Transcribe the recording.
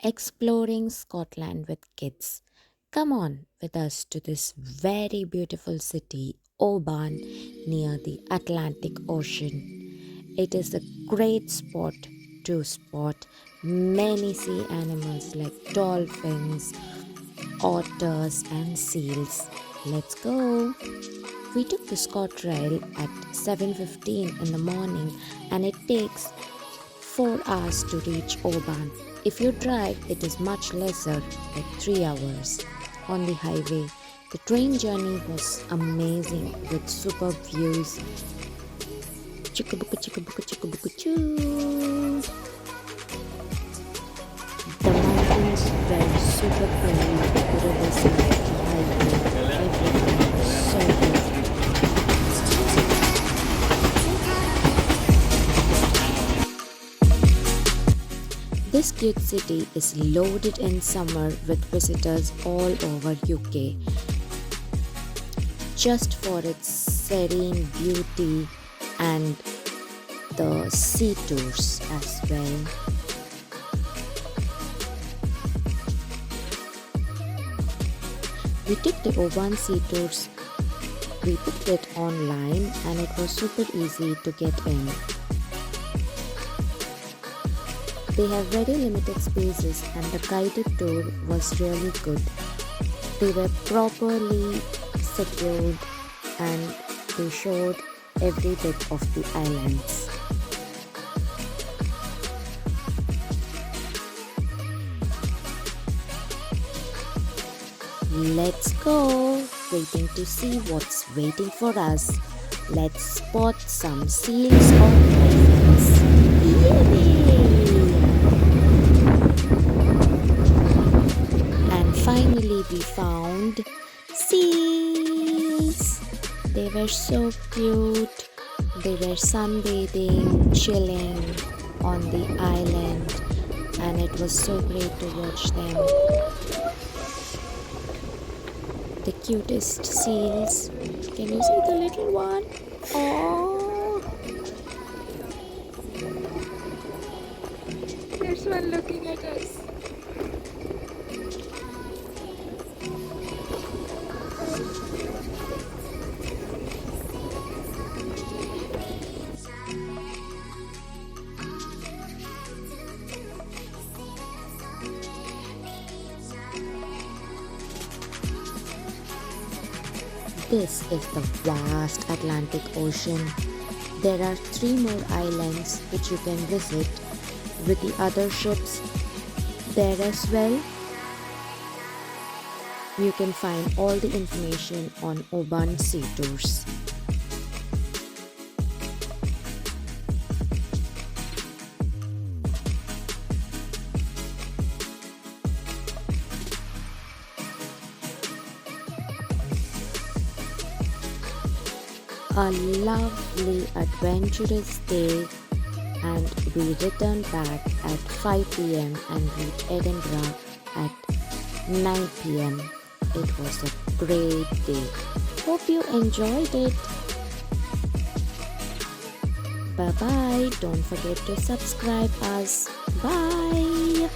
exploring Scotland with kids. Come on with us to this very beautiful city, Oban, near the Atlantic Ocean. It is a great spot to spot many sea animals like dolphins, otters, and seals. Let's go! We took the Scot Rail at 7:15 in the morning and it takes 4 hours to reach Oban. If you drive, it is much lesser, like 3 hours. On the highway, the train journey was amazing with superb views. Chickabuka chickabuka chickabuka choo. The mountains were super pretty, the riverside, the highway, everything was so beautiful. This cute city is loaded in summer with visitors all over UK just for its serene beauty and the sea tours as well. We took the Oban sea tours. We booked it online and it was super easy to get in. They have very limited spaces and the guided tour was really good. They were properly secured and they showed every bit of the islands. Let's go! Waiting to see what's waiting for us. Let's spot some seals or dolphins. Yay! And finally we found seals. They were so cute. They were sunbathing, chilling on the island, and it was so great to watch them. The cutest seals. Can you see the little one? Oh, there's one looking at us. This is the vast Atlantic Ocean. There are 3 more islands which you can visit with the other ships there as well. You can find all the information on Oban Sea Tours. A lovely adventurous day, and we returned back at 5 p.m. and reached Edinburgh at 9 p.m. It was a great day. Hope you enjoyed it. Bye bye. Don't forget to subscribe us. Bye.